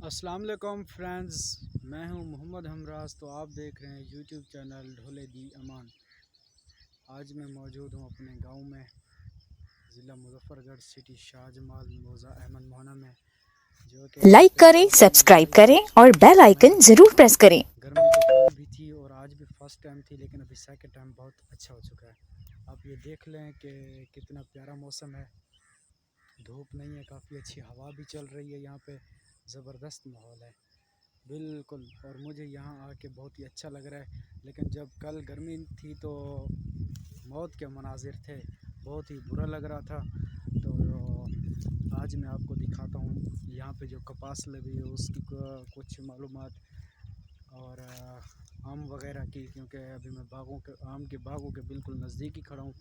अस्सलाम वालेकुम फ्रेंड्स, मैं हूं मोहम्मद हमराज। तो आप देख रहे हैं यूट्यूब चैनल ढोले दी अमान। आज मैं मौजूद हूं अपने गांव में, ज़िला मुजफ्फरगढ़, सिटी शाहजमाल मौज़ा अहमद मोहना में, जो कि यहाँ लाइक पे करें, काफ़ी सब्सक्राइब लंबाई करें से और बेल समय आइकन है। जरूर प्रेस करें। गर्मी तो कल भी थी और आज भी फर्स्ट टाइम थी, लेकिन अभी सेकंड टाइम बहुत अच्छा हो चुका है। आप ये देख लें कि कितना प्यारा मौसम है, धूप नहीं है, काफ़ी अच्छी हवा भी चल रही है, यहाँ पे ज़बरदस्त माहौल है बिल्कुल। और मुझे यहाँ आके बहुत ही अच्छा लग रहा है। लेकिन जब कल गर्मी थी तो मौत के मनाजिर थे, बहुत ही बुरा लग रहा था। तो आज मैं आपको दिखाता हूँ यहाँ पे जो कपास लगी है उसकी कुछ मालूमात, और आम वगैरह की, क्योंकि अभी मैं आम के बागों के बिल्कुल नज़दीक ही खड़ा हूँ।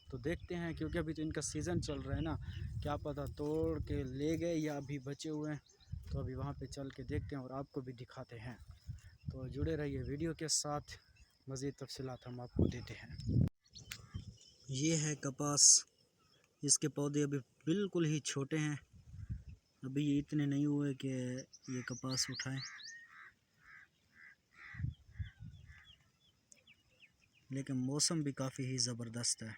तो देखते हैं, क्योंकि अभी तो इनका सीज़न चल रहा है ना, क्या पता तोड़ के ले गए या अभी बचे हुए हैं। तो अभी वहाँ पे चल के देखते हैं और आपको भी दिखाते हैं। तो जुड़े रहिए वीडियो के साथ, मज़ीद तफसीलात हम आपको देते हैं। ये है कपास, इसके पौधे अभी बिल्कुल ही छोटे हैं, अभी ये इतने नहीं हुए कि ये कपास उठाएं, लेकिन मौसम भी काफ़ी ही ज़बरदस्त है।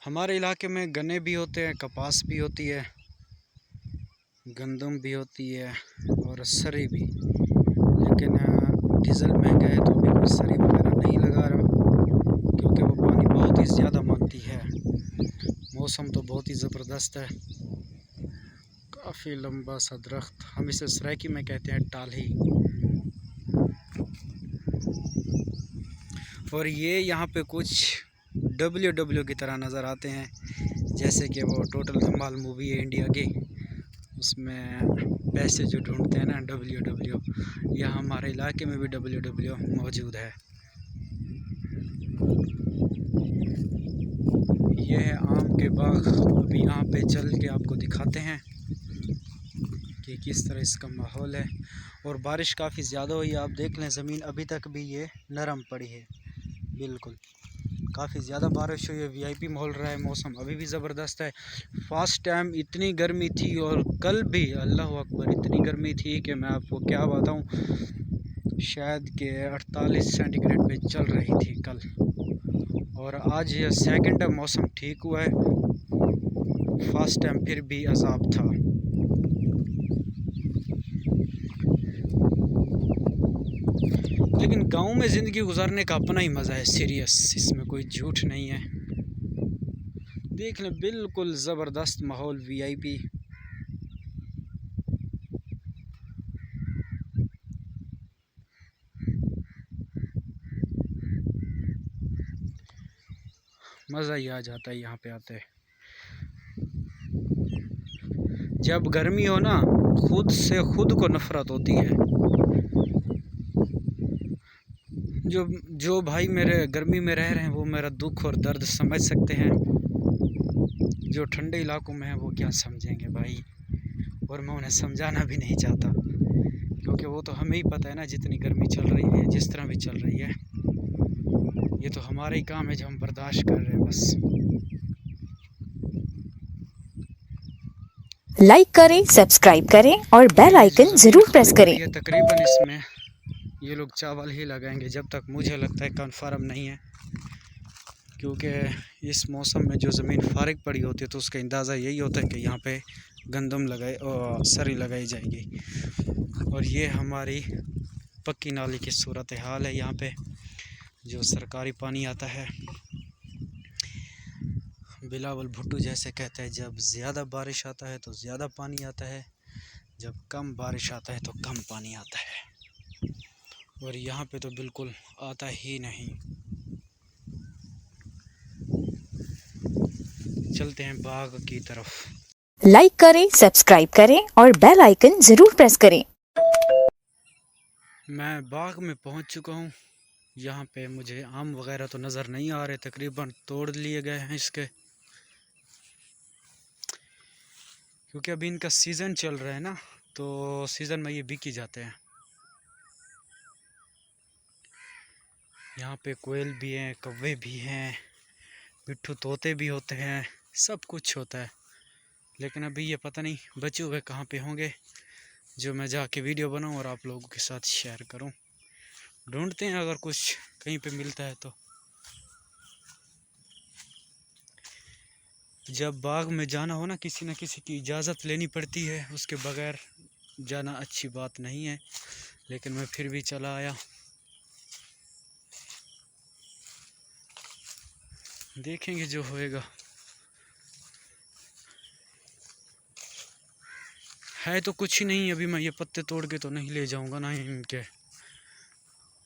हमारे इलाके में गन्ने भी होते हैं, कपास भी होती है, गंदम भी होती है और सरी भी। लेकिन डीज़ल महंगा है तो अभी कोई सरी वगैरह नहीं लगा रहा, क्योंकि वो पानी बहुत ही ज़्यादा मांगती है। मौसम तो बहुत ही ज़बरदस्त है, काफ़ी लंबा सा दरख्त, हम इसे सराइकी में कहते हैं, टाली। और ये यहाँ पे कुछ डब्ल्यू की तरह नज़र आते हैं, जैसे कि वो टोटल धमाल मूवी है इंडिया की, उसमें पैसे जो ढूंढते हैं ना, डब्ल्यू। यहाँ हमारे इलाके में भी डब्ल्यू मौजूद है। ये है आम के बाग, अभी यहाँ पे चल के आपको दिखाते हैं कि किस तरह इसका माहौल है। और बारिश काफ़ी ज़्यादा हुई है, आप देख लें ज़मीन अभी तक भी ये नरम पड़ी है बिल्कुल। काफ़ी ज़्यादा बारिश हुई है, वीआईपी माहौल रहा है, मौसम अभी भी ज़बरदस्त है। फर्स्ट टाइम इतनी गर्मी थी, और कल भी अल्लाह अकबर इतनी गर्मी थी कि मैं आपको क्या बताऊं, शायद के 48 सेंटीग्रेड पे चल रही थी कल। और आज ये सेकंड टाइम मौसम ठीक हुआ है, फर्स्ट टाइम फिर भी अजाब था। लेकिन गांव में ज़िंदगी गुजारने का अपना ही मज़ा है, सीरियस, इसमें कोई झूठ नहीं है। देख लें, बिल्कुल ज़बरदस्त माहौल, वीआईपी। मज़ा ही आ जाता है यहाँ पे आते। जब गर्मी हो ना, खुद से खुद को नफरत होती है। जो जो भाई मेरे गर्मी में रह रहे हैं वो मेरा दुख और दर्द समझ सकते हैं, जो ठंडे इलाकों में है वो क्या समझेंगे भाई। और मैं उन्हें समझाना भी नहीं चाहता, क्योंकि वो तो हमें ही पता है ना, जितनी गर्मी चल रही है, जिस तरह भी चल रही है, ये तो हमारा ही काम है जो हम बर्दाश्त कर रहे हैं बस। लाइक करें, सब्सक्राइब करें और बेल मेरी जो आइकन ज़मीन जरूर खाली प्रेस करें। पड़ी है, तकरीबन इसमें ये लोग चावल ही लगाएंगे, जब तक मुझे लगता है कन्फर्म नहीं है, क्योंकि इस मौसम में जो ज़मीन फारिग पड़ी होती है तो उसका अंदाज़ा यही होता है कि यहाँ पे गंदम लगाए और सरी लगाई जाएगी। और ये हमारी पक्की नाली की सूरत हाल है। यहाँ पे जो सरकारी पानी आता है, बिलावल भुट्टू जैसे कहते हैं, जब ज़्यादा बारिश आता है तो ज़्यादा पानी आता है, जब कम बारिश आता है तो कम पानी आता है। और यहाँ पे तो बिल्कुल आता ही नहीं। चलते हैं बाग की तरफ। लाइक करें, सब्सक्राइब करें और बेल आइकन जरूर प्रेस करें। मैं बाग में पहुँच चुका हूँ। यहाँ पे मुझे आम वगैरह तो नज़र नहीं आ रहे, तकरीबन तोड़ लिए गए हैं इसके, क्योंकि अभी इनका सीज़न चल रहा है ना, तो सीज़न में ये बिक ही जाते हैं। यहाँ पे कोयल भी हैं, कौवे भी हैं, मिट्ठू तोते भी होते हैं, सब कुछ होता है। लेकिन अभी ये पता नहीं बचे हुए कहाँ पे होंगे जो मैं जाके वीडियो बनाऊं और आप लोगों के साथ शेयर करूं। ढूंढते हैं अगर कुछ कहीं पे मिलता है तो। जब बाग में जाना हो ना, किसी न किसी की इजाज़त लेनी पड़ती है, उसके बगैर जाना अच्छी बात नहीं है, लेकिन मैं फिर भी चला आया। देखेंगे जो होएगा। है तो कुछ ही नहीं। अभी मैं ये पत्ते तोड़ के तो नहीं ले जाऊंगा, ना ही इनके,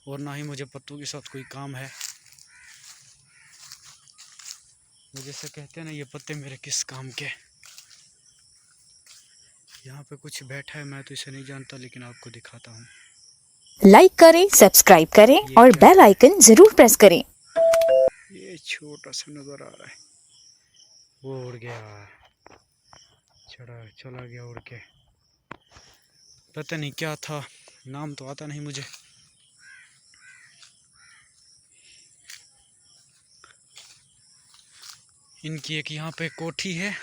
और ना ही मुझे पत्तों के साथ कोई काम है। वो जैसे कहते हैं ना, ये पत्ते मेरे किस काम के। यहाँ पे कुछ बैठा है, मैं तो इसे नहीं जानता, लेकिन आपको दिखाता हूँ। लाइक करें, सब्सक्राइब करें ये और क्या बेल है? आइकन जरूर प्रेस करें। ये छोटा सा नजर आ रहा है। वो उड़ गया, चला गया उड़ के। पता नहीं क्या था, नाम तो आता नहीं मुझे। इनकी एक यहाँ पे कोठी है,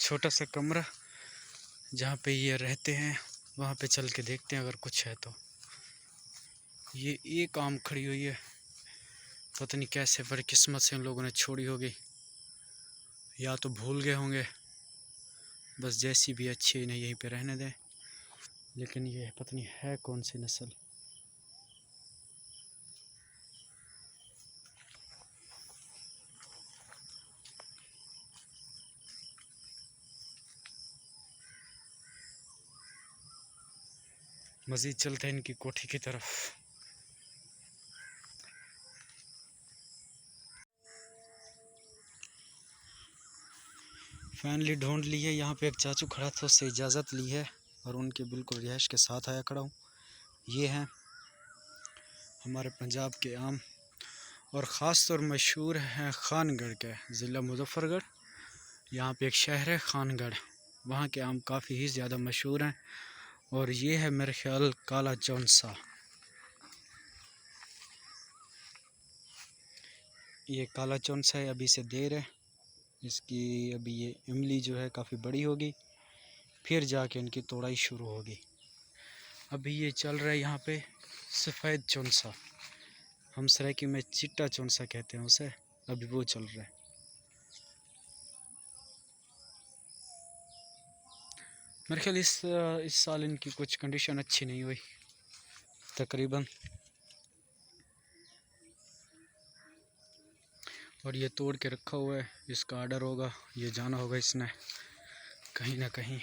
छोटा सा कमरा जहाँ पे ये रहते हैं। वहाँ पे चल के देखते हैं अगर कुछ है तो। ये एक आम खड़ी हुई है, पता नहीं कैसे बड़ी किस्मत से इन लोगों ने छोड़ी होगी, या तो भूल गए होंगे। बस जैसी भी अच्छी इन्हें यहीं पे रहने दें। लेकिन ये पता नहीं है कौन सी नस्ल। मज़ीद चलते हैं इनकी कोठी की तरफ। फाइनली ढूंढ लिए। यहाँ पे एक चाचू खड़ा था, उससे इजाज़त ली है और उनके बिल्कुल रिहाइश के साथ आया खड़ा हूँ। ये हैं हमारे पंजाब के आम, और ख़ास तौर मशहूर हैं खानगढ़ के, ज़िला मुजफ्फरगढ़। यहाँ पे एक शहर है खानगढ़, वहाँ के आम काफ़ी ही ज़्यादा मशहूर हैं। और ये है मेरे ख्याल काला चौंसा। ये काला चौंसा है, अभी से देर है इसकी। अभी ये इमली जो है काफ़ी बड़ी होगी, फिर जाके इनकी तोड़ाई शुरू होगी। अभी ये चल रहा है यहाँ पे सफ़ेद चौंसा, हम सराइकी में चिट्टा चौंसा कहते हैं उसे। अभी वो चल रहा है। मेरे ख्याल इस साल इनकी कुछ कंडीशन अच्छी नहीं हुई तकरीबन। और ये तोड़ के रखा हुआ है, इसका आर्डर होगा, ये जाना होगा इसने कहीं ना कहीं।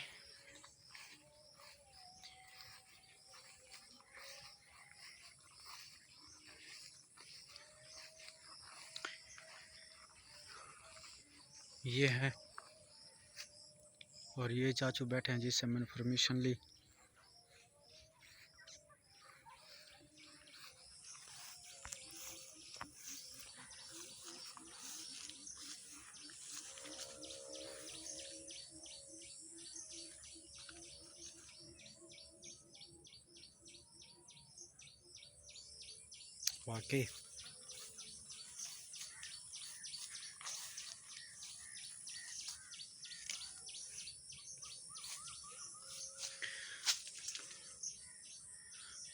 ये है, और ये चाचू बैठे हैं जिससे मैंने परमिशन ली। वाकई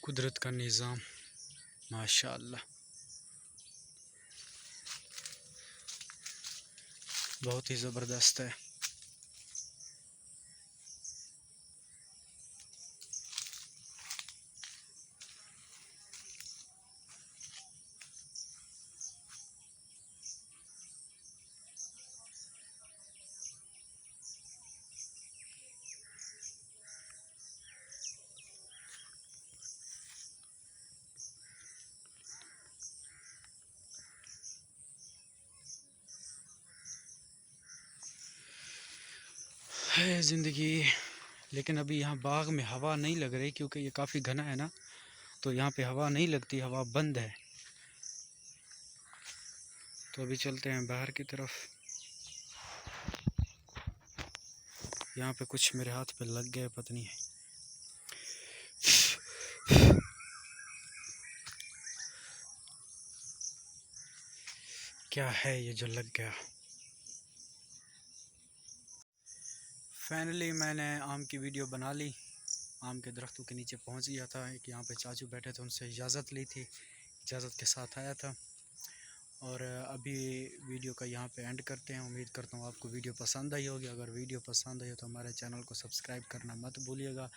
कुदरत का निज़ाम माशाअल्लाह बहुत ही ज़बरदस्त है। है ज़िंदगी। लेकिन अभी यहाँ बाग में हवा नहीं लग रही, क्योंकि ये काफ़ी घना है ना, तो यहाँ पे हवा नहीं लगती, हवा बंद है। तो अभी चलते हैं बाहर की तरफ। यहाँ पे कुछ मेरे हाथ पे लग गया, पता नहीं है क्या है ये जो लग गया। फाइनली मैंने आम की वीडियो बना ली। आम के दरख्तों के नीचे पहुंच गया था। एक यहाँ पे चाचू बैठे थे, उनसे इजाज़त ली थी, इजाज़त के साथ आया था। और अभी वीडियो का यहाँ पे एंड करते हैं। उम्मीद करता हूँ आपको वीडियो पसंद आई होगी। अगर वीडियो पसंद आई हो तो हमारे चैनल को सब्सक्राइब करना मत भूलिएगा।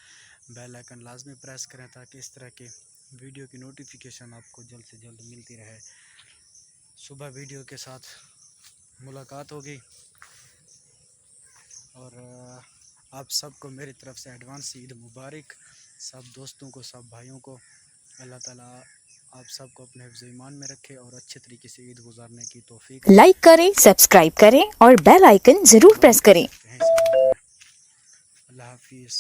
बेल आइकन लाजमी प्रेस करें ताकि इस तरह के वीडियो की नोटिफिकेशन आपको जल्द से जल्द मिलती रहे। सुबह वीडियो के साथ मुलाकात होगी। और आप सबको मेरी तरफ से एडवांस ईद मुबारक। सब दोस्तों को, सब भाइयों को अल्लाह ताला आप सबको अपने हिफ्ज़ ईमान में रखे और अच्छे तरीके से ईद गुजारने की तौफीक। लाइक करें, सब्सक्राइब करें और बेल आइकन ज़रूर प्रेस करें। अल्लाह हाफिज़।